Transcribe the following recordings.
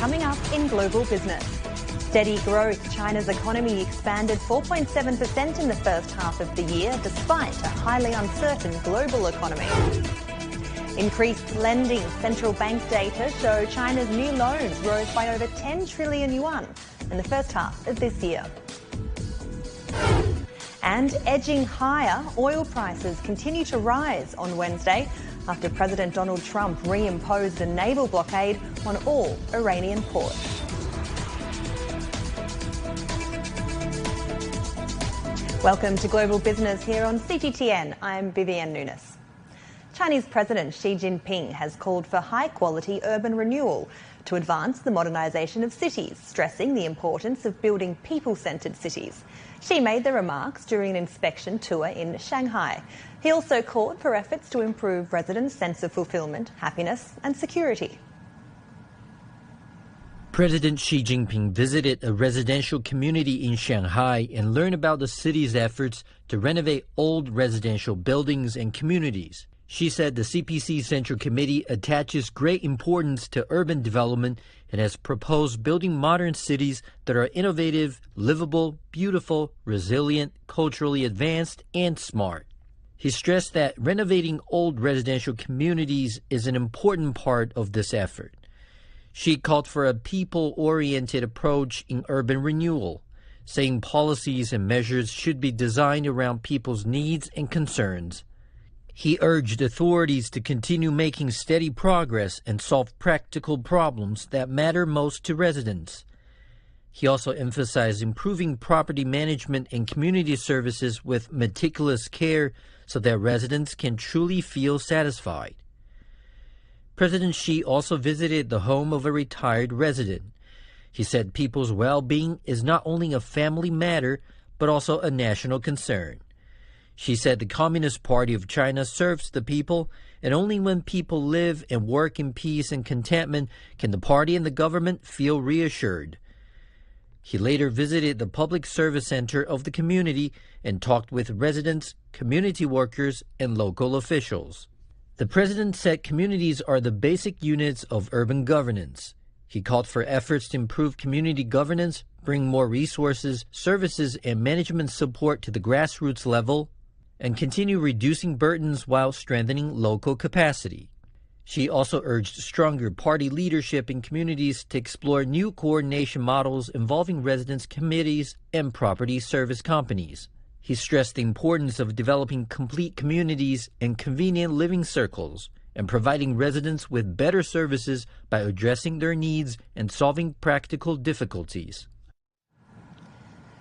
coming up in Global Business. Steady growth. China's economy expanded 4.7% in the first half of the year, despite a highly uncertain global economy. Increased lending. Central bank data show China's new loans rose by over 10 trillion yuan in the first half of this year. And edging higher, oil prices continue to rise on Wednesday after President Donald Trump reimposed a naval blockade on all Iranian ports. Welcome to Global Business here on CGTN. I'm Vivienne Nunes. Chinese President Xi Jinping has called for high-quality urban renewal to advance the modernisation of cities, stressing the importance of building people-centred cities. Xi made the remarks during an inspection tour in Shanghai. He also called for efforts to improve residents' sense of fulfilment, happiness and security. President Xi Jinping visited a residential community in Shanghai and learned about the city's efforts to renovate old residential buildings and communities. Xi said the CPC Central Committee attaches great importance to urban development and has proposed building modern cities that are innovative, livable, beautiful, resilient, culturally advanced, and smart. He stressed that renovating old residential communities is an important part of this effort. Xi called for a people-oriented approach in urban renewal, saying policies and measures should be designed around people's needs and concerns. He urged authorities to continue making steady progress and solve practical problems that matter most to residents. He also emphasized improving property management and community services with meticulous care so that residents can truly feel satisfied. President Xi also visited the home of a retired resident. He said people's well-being is not only a family matter, but also a national concern. She said the Communist Party of China serves the people, and only when people live and work in peace and contentment can the party and the government feel reassured. He later visited the public service center of the community and talked with residents, community workers, and local officials. The president said communities are the basic units of urban governance. He called for efforts to improve community governance, bring more resources, services, and management support to the grassroots level, and continue reducing burdens while strengthening local capacity. She also urged stronger party leadership in communities to explore new coordination models involving residents' committees and property service companies. He stressed the importance of developing complete communities and convenient living circles and providing residents with better services by addressing their needs and solving practical difficulties.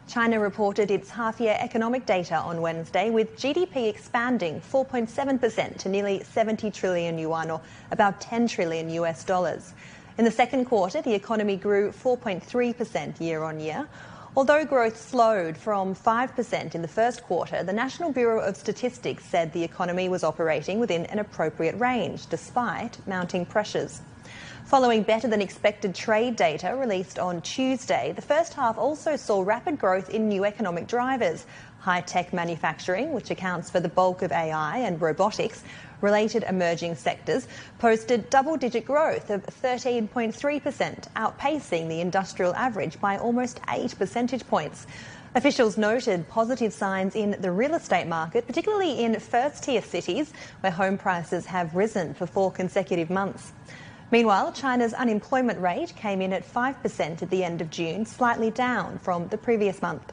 China reported its half-year economic data on Wednesday, with GDP expanding 4.7% to nearly 70 trillion yuan, or about $10 trillion US dollars. In the second quarter, the economy grew 4.3% year-on-year. Although growth slowed from 5% in the first quarter, the National Bureau of Statistics said the economy was operating within an appropriate range, despite mounting pressures. Following better-than-expected trade data released on Tuesday, the first half also saw rapid growth in new economic drivers. High-tech manufacturing, which accounts for the bulk of AI and robotics, related emerging sectors, posted double-digit growth of 13.3%, outpacing the industrial average by almost 8 percentage points. Officials noted positive signs in the real estate market, particularly in first-tier cities, where home prices have risen for 4 consecutive months. Meanwhile, China's unemployment rate came in at 5% at the end of June, slightly down from the previous month.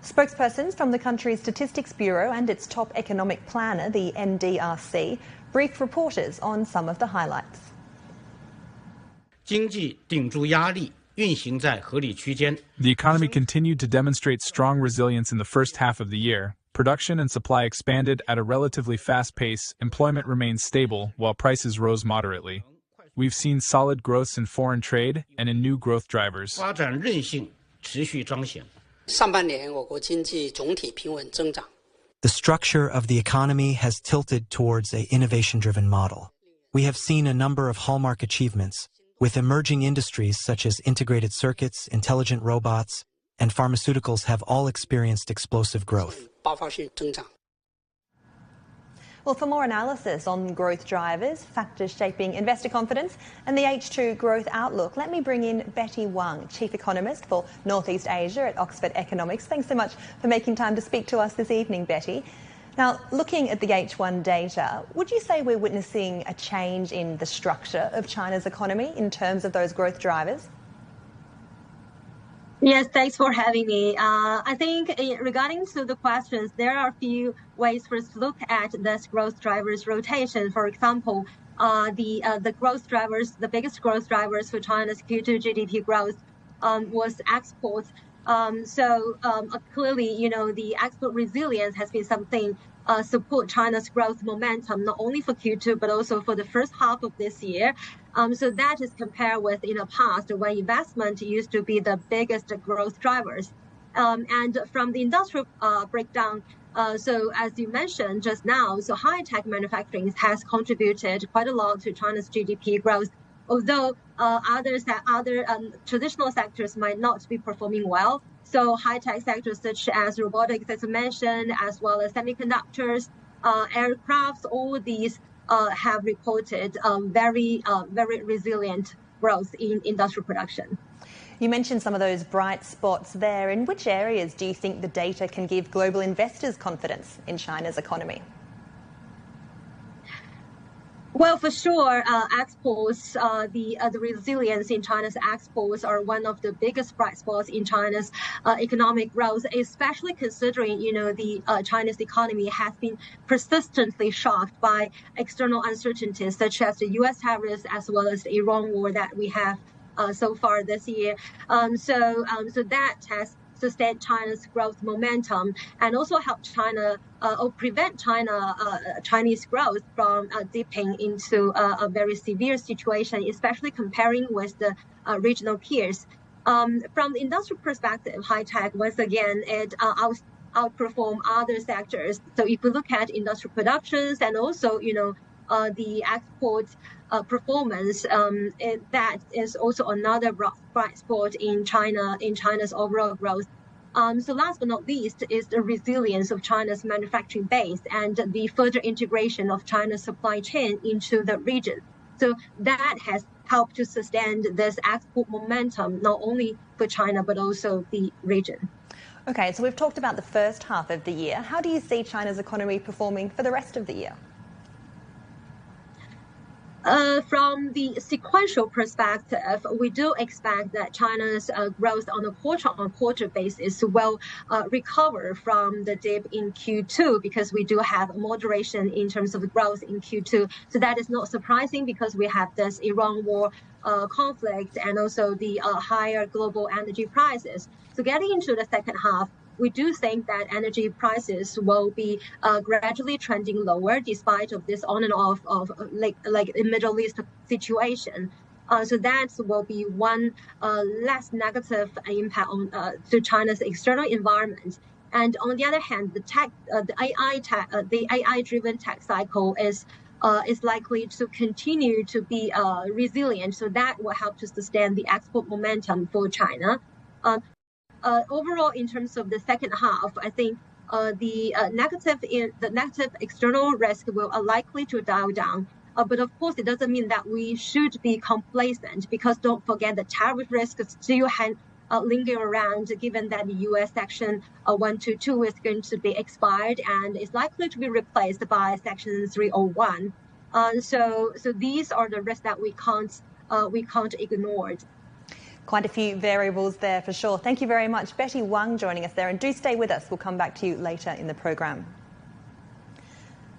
Spokespersons from the country's Statistics Bureau and its top economic planner, the NDRC, briefed reporters on some of the highlights. The economy continued to demonstrate strong resilience in the first half of the year. Production and supply expanded at a relatively fast pace, employment remained stable, while prices rose moderately. We've seen solid growth in foreign trade and in new growth drivers. The structure of the economy has tilted towards an innovation-driven model. We have seen a number of hallmark achievements, with emerging industries such as integrated circuits, intelligent robots, and pharmaceuticals have all experienced explosive growth. Well, for more analysis on growth drivers, factors shaping investor confidence and the H2 growth outlook, let me bring in Betty Wang, Chief Economist for Northeast Asia at Oxford Economics. Thanks so much for making time to speak to us this evening, Betty. Now, looking at the H1 data, would you say we're witnessing a change in the structure of China's economy in terms of those growth drivers? Yes, thanks for having me. I think regarding to the questions, there are a few ways for us to look at this growth drivers rotation. For example, the growth drivers, the biggest growth drivers for China's Q2 GDP growth was exports. Clearly, the export resilience has been something support China's growth momentum, not only for Q2, but also for the first half of this year. So that is compared with in the past when investment used to be the biggest growth drivers. And from the industrial breakdown, so as you mentioned just now, so high-tech manufacturing has contributed quite a lot to China's GDP growth, although other traditional sectors might not be performing well. So high-tech sectors such as robotics, as you mentioned, as well as semiconductors, aircrafts, all these have reported very resilient growth in industrial production. You mentioned some of those bright spots there. In which areas do you think the data can give global investors confidence in China's economy? Well, for sure, exports, the resilience in China's exports are one of the biggest bright spots in China's economic growth, especially considering, the Chinese economy has been persistently shocked by external uncertainties such as the U.S. tariffs as well as the Iran war that we have so far this year. So that has sustain China's growth momentum and also help China or prevent Chinese growth from dipping into a very severe situation, especially comparing with the regional peers. From the industrial perspective, high-tech, once again, it outperform other sectors. So if we look at industrial productions and also, the export performance, that is also another bright spot in China's overall growth. So last but not least is the resilience of China's manufacturing base and the further integration of China's supply chain into the region. So that has helped to sustain this export momentum, not only for China, but also the region. Okay, so we've talked about the first half of the year. How do you see China's economy performing for the rest of the year? From the sequential perspective, we do expect that China's growth on a quarter-on-quarter basis will recover from the dip in Q2 because we do have moderation in terms of growth in Q2. So that is not surprising because we have this Iran war conflict and also the higher global energy prices. So getting into the second half, we do think that energy prices will be gradually trending lower despite of this on and off of like the Middle East situation. So that will be one less negative impact on to China's external environment. And on the other hand, the AI-driven tech cycle is likely to continue to be resilient. So that will help to sustain the export momentum for China. Overall, in terms of the second half, I think the negative external risk will likely to dial down. But of course, it doesn't mean that we should be complacent because don't forget the tariff risk still linger around, given that the U.S. Section 122 is going to be expired and is likely to be replaced by Section 301. So these are the risks that we can't ignore. Quite a few variables there for sure. Thank you very much. Betty Wang joining us there, and do stay with us. We'll come back to you later in the program.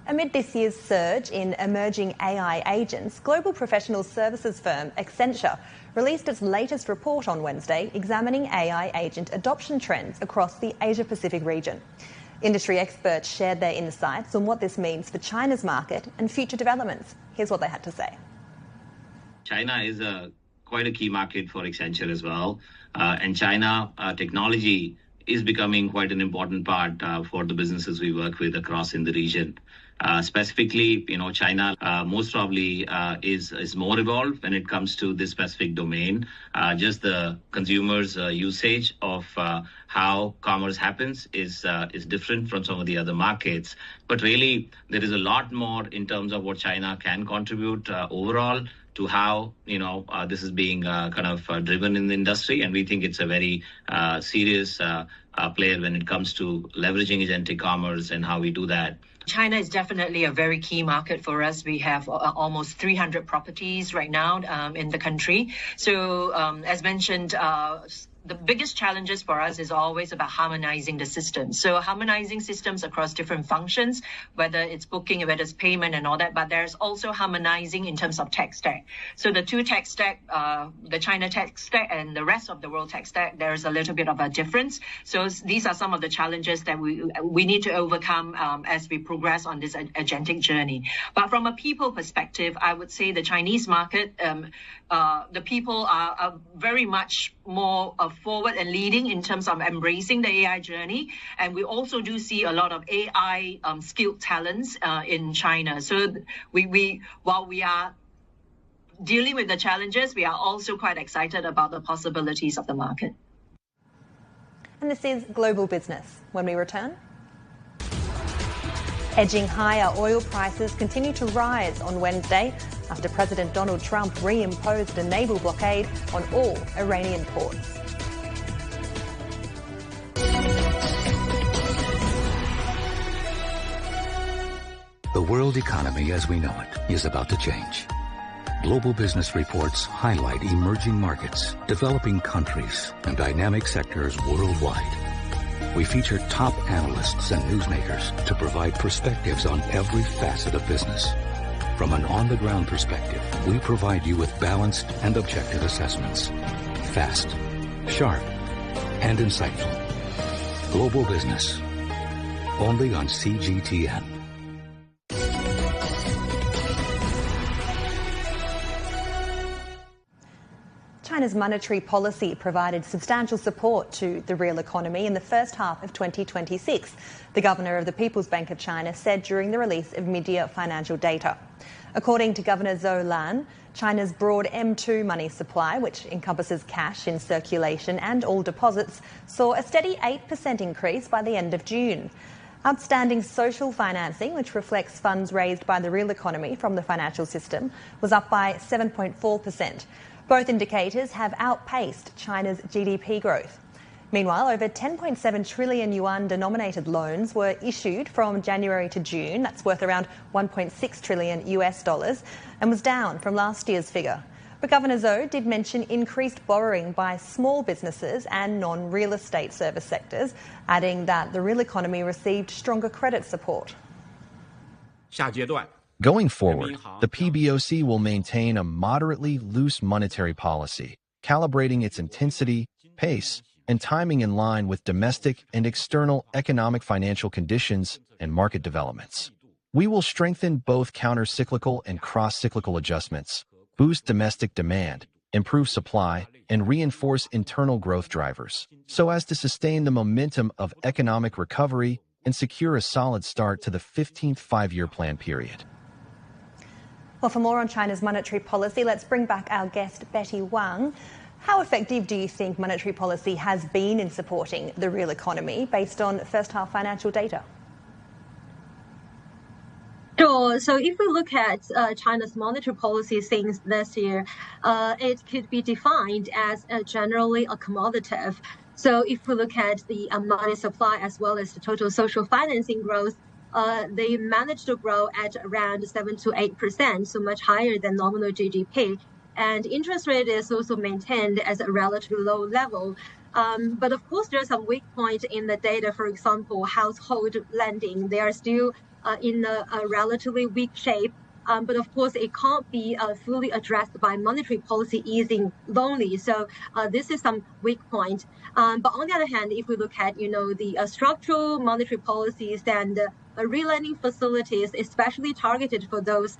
Amid this year's surge in emerging AI agents, global professional services firm Accenture released its latest report on Wednesday, examining AI agent adoption trends across the Asia-Pacific region. Industry experts shared their insights on what this means for China's market and future developments. Here's what they had to say. China is quite a key market for Accenture as well. And China technology is becoming quite an important part for the businesses we work with across in the region. Specifically, China most probably is more evolved when it comes to this specific domain. Just the consumers' usage of how commerce happens is different from some of the other markets. But really, there is a lot more in terms of what China can contribute overall to how this is being driven in the industry, and we think it's a very serious player when it comes to leveraging agentic commerce and how we do that. China is definitely a very key market for us. We have almost 300 properties right now in the country. So as mentioned, the biggest challenges for us is always about harmonizing the systems. So harmonizing systems across different functions, whether it's booking, whether it's payment and all that, but there's also harmonizing in terms of tech stack. So the two tech stack, the China tech stack and the rest of the world tech stack, there's a little bit of a difference. So these are some of the challenges that we need to overcome as we progress on this agentic journey. But from a people perspective, I would say the Chinese market, the people are very much more forward and leading in terms of embracing the AI journey. And we also do see a lot of AI skilled talents in China. So while we are dealing with the challenges, we are also quite excited about the possibilities of the market. And this is Global Business. When we return, edging higher, oil prices continue to rise on Wednesday after President Donald Trump reimposed a naval blockade on all Iranian ports. The world economy as we know it is about to change. Global Business reports highlight emerging markets, developing countries, and dynamic sectors worldwide. We feature top analysts and newsmakers to provide perspectives on every facet of business. From an on-the-ground perspective, we provide you with balanced and objective assessments. Fast, sharp, and insightful. Global Business. Only on CGTN. China's monetary policy provided substantial support to the real economy in the first half of 2026, the governor of the People's Bank of China said during the release of mid-year financial data. According to Governor Zhou Lan, China's broad M2 money supply, which encompasses cash in circulation and all deposits, saw a steady 8% increase by the end of June. Outstanding social financing, which reflects funds raised by the real economy from the financial system, was up by 7.4%. Both indicators have outpaced China's GDP growth. Meanwhile, over 10.7 trillion yuan denominated loans were issued from January to June. That's worth around $1.6 trillion and was down from last year's figure. But Governor Zhou did mention increased borrowing by small businesses and non-real estate service sectors, adding that the real economy received stronger credit support. Going forward, the PBOC will maintain a moderately loose monetary policy, calibrating its intensity, pace, and timing in line with domestic and external economic financial conditions and market developments. We will strengthen both counter-cyclical and cross-cyclical adjustments, boost domestic demand, improve supply, and reinforce internal growth drivers, so as to sustain the momentum of economic recovery and secure a solid start to the 15th five-year plan period. Well, for more on China's monetary policy, let's bring back our guest, Betty Wang. How effective do you think monetary policy has been in supporting the real economy based on first half financial data? Sure. So if we look at China's monetary policy since this year, it could be defined as generally accommodative. So if we look at the money supply as well as the total social financing growth, they managed to grow at around 7 to 8%, so much higher than nominal GDP. And interest rate is also maintained as a relatively low level. But of course, there's some weak point in the data. For example, household lending, they are still in a relatively weak shape. But of course, it can't be fully addressed by monetary policy easing only. So this is some weak point. But on the other hand, if we look at, the structural monetary policies and re-lending facilities, especially targeted for those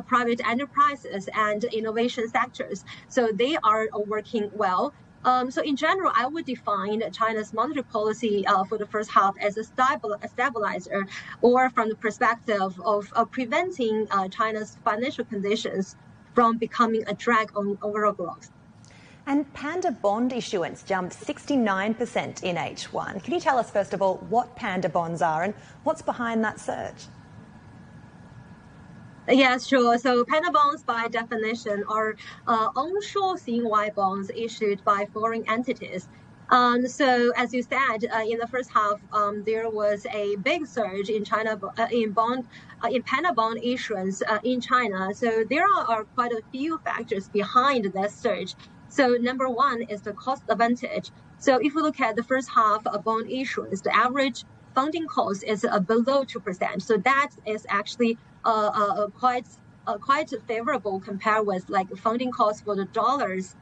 private enterprises and innovation sectors, so they are working well. So in general, I would define China's monetary policy for the first half as a stabilizer, or from the perspective of preventing China's financial conditions from becoming a drag on overall growth. And Panda bond issuance jumped 69% in H1. Can you tell us, first of all, what Panda bonds are and what's behind that surge? Yes, sure. So Panda bonds, by definition, are onshore CNY bonds issued by foreign entities. So, as you said, in the first half, there was a big surge in China in Panda bond issuance in China. So there are quite a few factors behind that surge. So number one is the cost advantage. So if we look at the first half of bond issuance, the average funding cost is below 2%. So that is actually quite favorable compared with like funding costs for the dollars,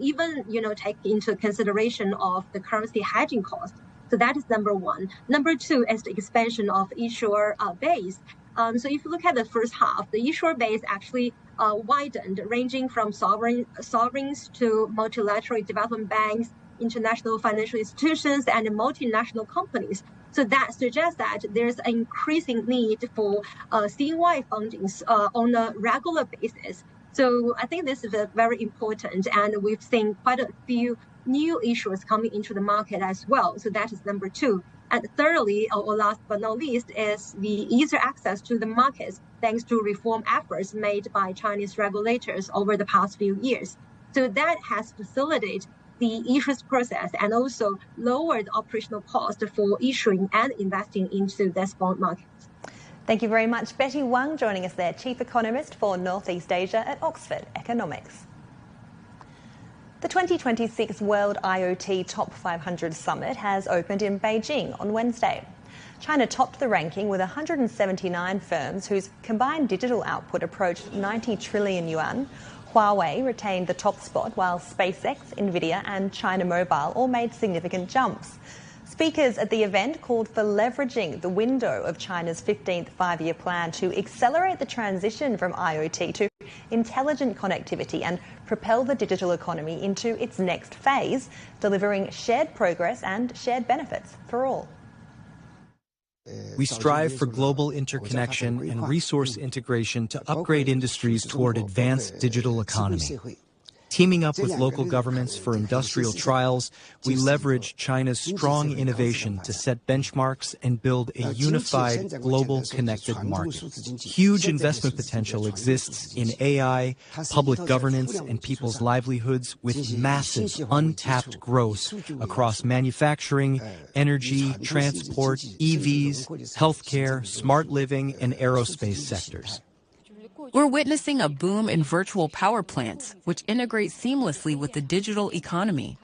even take into consideration of the currency hedging cost. So that is number one. Number two is the expansion of issuer base. So if you look at the first half, the issuer base actually widened, ranging from sovereigns to multilateral development banks, international financial institutions, and multinational companies. So that suggests that there's an increasing need for CNY fundings on a regular basis. So I think this is very important, and we've seen quite a few new issuers coming into the market as well. So that is number two. And thirdly, or last but not least, is the easier access to the markets thanks to reform efforts made by Chinese regulators over the past few years. So that has facilitated the issuance process and also lowered operational cost for issuing and investing into this bond market. Thank you very much. Betty Wang joining us there, Chief Economist for Northeast Asia at Oxford Economics. The 2026 World IoT Top 500 Summit has opened in Beijing on Wednesday. China topped the ranking with 179 firms whose combined digital output approached 90 trillion yuan. Huawei retained the top spot, while SpaceX, Nvidia and China Mobile all made significant jumps. Speakers at the event called for leveraging the window of China's 15th five-year plan to accelerate the transition from IoT to intelligent connectivity and propel the digital economy into its next phase, delivering shared progress and shared benefits for all. We strive for global interconnection and resource integration to upgrade industries toward advanced digital economy. Teaming up with local governments for industrial trials, we leverage China's strong innovation to set benchmarks and build a unified, global connected market. Huge investment potential exists in AI, public governance, and people's livelihoods, with massive, untapped growth across manufacturing, energy, transport, EVs, healthcare, smart living, and aerospace sectors. We're witnessing a boom in virtual power plants, which integrate seamlessly with the digital economy.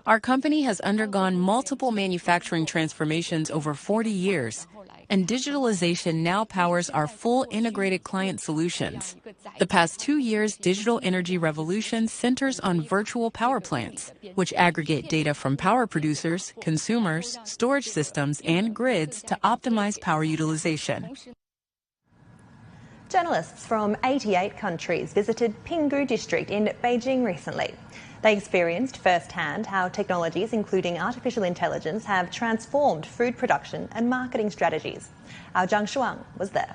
Our company has undergone multiple manufacturing transformations over 40 years, and digitalization now powers our full integrated client solutions. The past 2 years' digital energy revolution centers on virtual power plants, which aggregate data from power producers, consumers, storage systems, and grids to optimize power utilization. Journalists from 88 countries visited Pinggu district in Beijing recently. They experienced firsthand how technologies, including artificial intelligence, have transformed food production and marketing strategies. Our Zhang Shuang was there.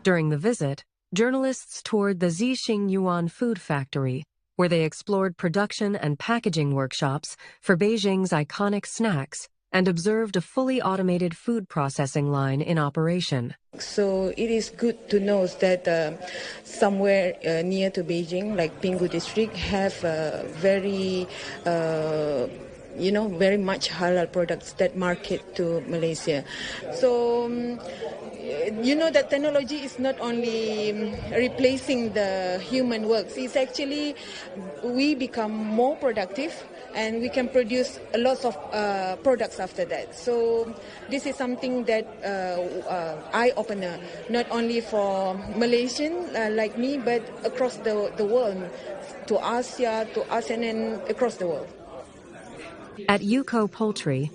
During the visit, journalists toured the Zixing Yuan food factory, where they explored production and packaging workshops for Beijing's iconic snacks and observed a fully automated food processing line in operation. So it is good to know that somewhere near to Beijing, like Pinggu district, have very much halal products that market to Malaysia. So that technology is not only replacing the human works. It's actually we become more productive, and we can produce a lot of products after that. So this is something that eye-opener, not only for Malaysian like me, but across the world, to Asia, to ASEAN, and across the world. At Yuko Poultry,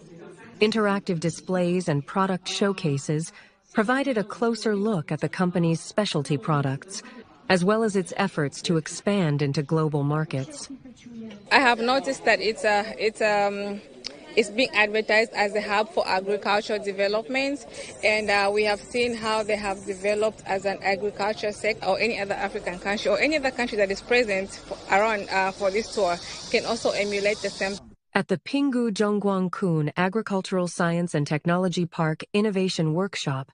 interactive displays and product showcases provided a closer look at the company's specialty products, as well as its efforts to expand into global markets. I have noticed that it's being advertised as a hub for agricultural development, and we have seen how they have developed as an agriculture sector, or any other African country or any other country that is present around for this tour can also emulate the same. At the Pinggu Zhongguankun Agricultural Science and Technology Park Innovation Workshop,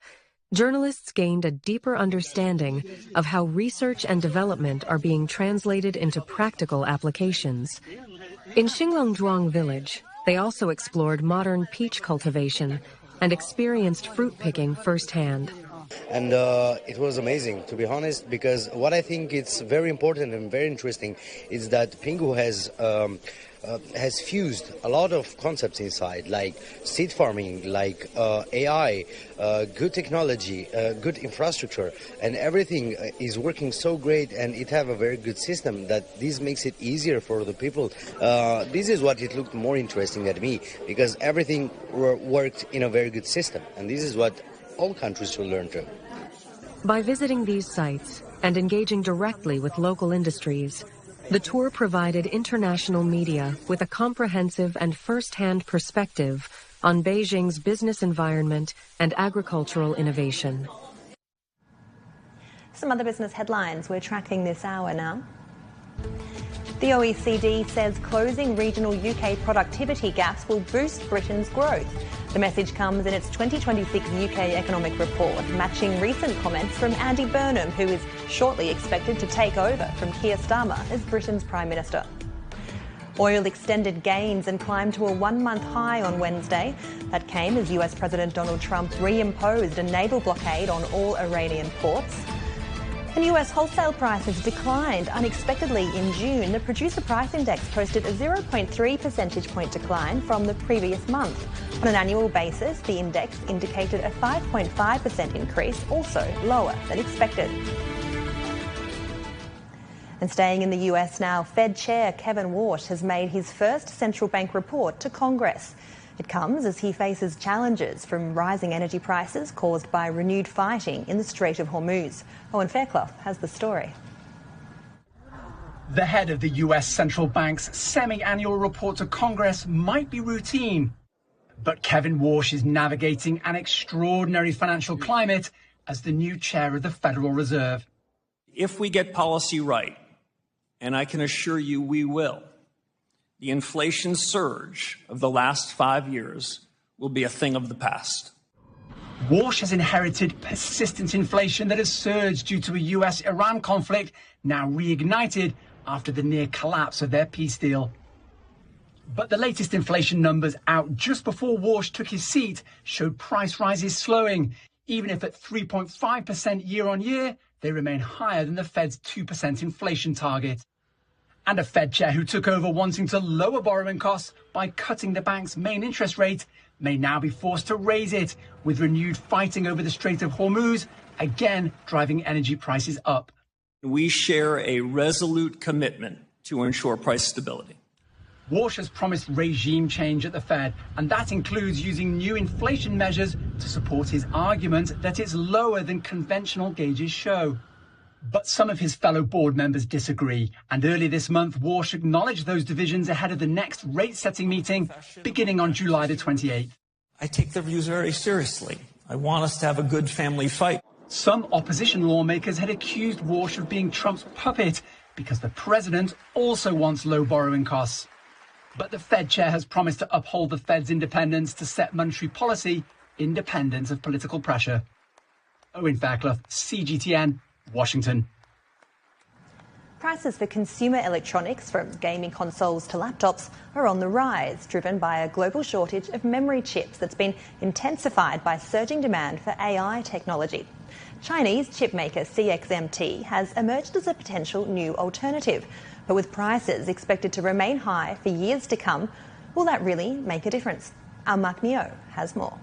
journalists gained a deeper understanding of how research and development are being translated into practical applications. In Xinglongzhuang village, they also explored modern peach cultivation and experienced fruit picking firsthand. And it was amazing, to be honest, because what I think it's very important and very interesting is that Pinggu has fused a lot of concepts inside, like seed farming, like AI, good technology, good infrastructure, and everything is working so great, and it have a very good system that this makes it easier for the people. This is what it looked more interesting at me, because everything worked in a very good system, and this is what all countries should learn from. By visiting these sites and engaging directly with local industries, the tour provided international media with a comprehensive and first-hand perspective on Beijing's business environment and agricultural innovation. Some other business headlines we're tracking this hour now. The OECD says closing regional UK productivity gaps will boost Britain's growth. The message comes in its 2026 UK economic report, matching recent comments from Andy Burnham, who is shortly expected to take over from Keir Starmer as Britain's Prime Minister. Oil extended gains and climbed to a one-month high on Wednesday. That came as US President Donald Trump reimposed a naval blockade on all Iranian ports. And US wholesale prices declined unexpectedly in June. The producer price index posted a 0.3 percentage point decline from the previous month. On an annual basis, the index indicated a 5.5% increase, also lower than expected. And staying in the US now, Fed Chair Kevin Warsh has made his first central bank report to Congress. It comes as he faces challenges from rising energy prices caused by renewed fighting in the Strait of Hormuz. Owen Fairclough has the story. The head of the US Central Bank's semi-annual report to Congress might be routine, but Kevin Warsh is navigating an extraordinary financial climate as the new chair of the Federal Reserve. If we get policy right, and I can assure you we will, the inflation surge of the last 5 years will be a thing of the past. Warsh has inherited persistent inflation that has surged due to a US-Iran conflict, now reignited after the near collapse of their peace deal. But the latest inflation numbers out just before Warsh took his seat showed price rises slowing. Even if at 3.5% year on year, they remain higher than the Fed's 2% inflation target. And a Fed chair who took over wanting to lower borrowing costs by cutting the bank's main interest rate may now be forced to raise it, with renewed fighting over the Strait of Hormuz, again driving energy prices up. We share a resolute commitment to ensure price stability. Warsh has promised regime change at the Fed, and that includes using new inflation measures to support his argument that it's lower than conventional gauges show. But some of his fellow board members disagree, and early this month, Warsh acknowledged those divisions ahead of the next rate-setting meeting beginning on July the 28th. I take their views very seriously. I want us to have a good family fight. Some opposition lawmakers had accused Warsh of being Trump's puppet because the president also wants low borrowing costs. But the Fed chair has promised to uphold the Fed's independence to set monetary policy independent of political pressure. Owen Fairclough, CGTN, Washington. Prices for consumer electronics, from gaming consoles to laptops, are on the rise, driven by a global shortage of memory chips that's been intensified by surging demand for AI technology. Chinese chipmaker CXMT has emerged as a potential new alternative, but with prices expected to remain high for years to come, will that really make a difference? Our Mark Neo has more.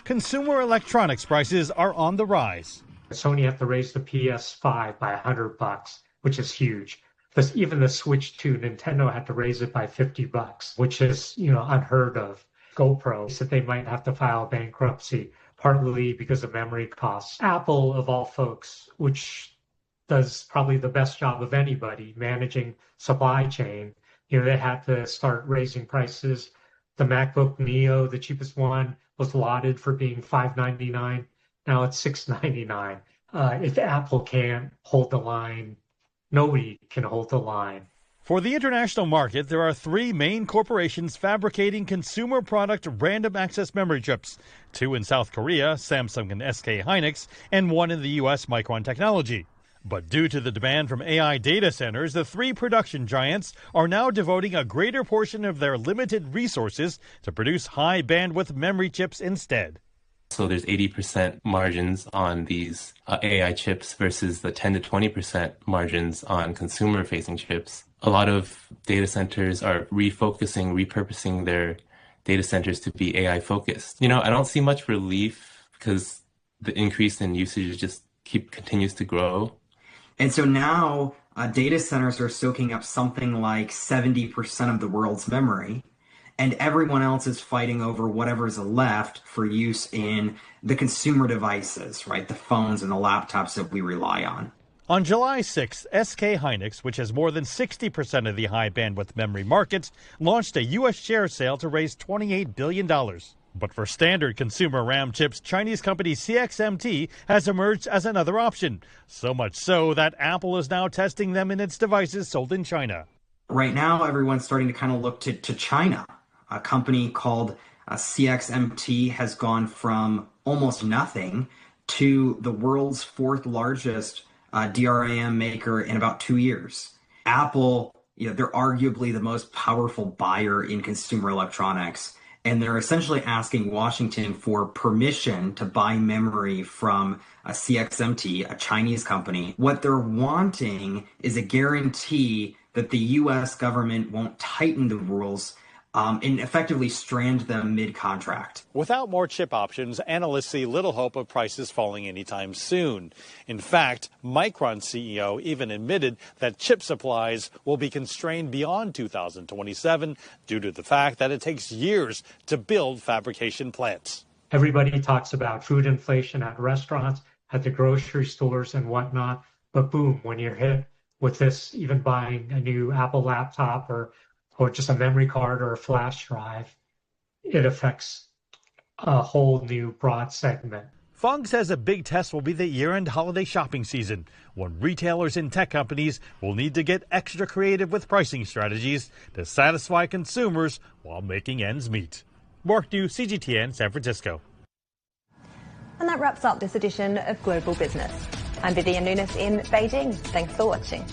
Consumer electronics prices are on the rise. Sony had to raise the PS5 by $100, which is huge. Even the Switch 2, Nintendo had to raise it by $50, which is, unheard of. GoPro said they might have to file bankruptcy, partly because of memory costs. Apple, of all folks, which does probably the best job of anybody managing supply chain. They had to start raising prices. The MacBook Neo, the cheapest one, was lauded for being $599. Now it's $699. If Apple can't hold the line, nobody can hold the line. For the international market, there are three main corporations fabricating consumer product random access memory chips. Two in South Korea, Samsung and SK Hynix, and one in the U.S., Micron Technology. But due to the demand from AI data centers, the three production giants are now devoting a greater portion of their limited resources to produce high bandwidth memory chips instead. So there's 80% margins on these AI chips versus the 10 to 20% margins on consumer-facing chips. A lot of data centers are repurposing their data centers to be AI-focused. I don't see much relief because the increase in usage just continues to grow. And so now data centers are soaking up something like 70% of the world's memory, and everyone else is fighting over whatever's left for use in the consumer devices, right? The phones and the laptops that we rely on. On July 6th, SK Hynix, which has more than 60% of the high bandwidth memory market, launched a U.S. share sale to raise $28 billion. But for standard consumer RAM chips, Chinese company CXMT has emerged as another option. So much so that Apple is now testing them in its devices sold in China. Right now, everyone's starting to kind of look to China. A company called CXMT has gone from almost nothing to the world's fourth largest DRAM maker in about 2 years. Apple, they're arguably the most powerful buyer in consumer electronics, and they're essentially asking Washington for permission to buy memory from a CXMT, a Chinese company. What they're wanting is a guarantee that the U.S. government won't tighten the rules and effectively strand them mid-contract. Without more chip options, analysts see little hope of prices falling anytime soon. In fact, Micron CEO even admitted that chip supplies will be constrained beyond 2027 due to the fact that it takes years to build fabrication plants. Everybody talks about food inflation at restaurants, at the grocery stores and whatnot, but boom, when you're hit with this, even buying a new Apple laptop or just a memory card or a flash drive, it affects a whole new broad segment. Fung says a big test will be the year-end holiday shopping season, when retailers and tech companies will need to get extra creative with pricing strategies to satisfy consumers while making ends meet. Mark New, CGTN, San Francisco. And that wraps up this edition of Global Business. I'm Vivian Nunes in Beijing. Thanks for watching.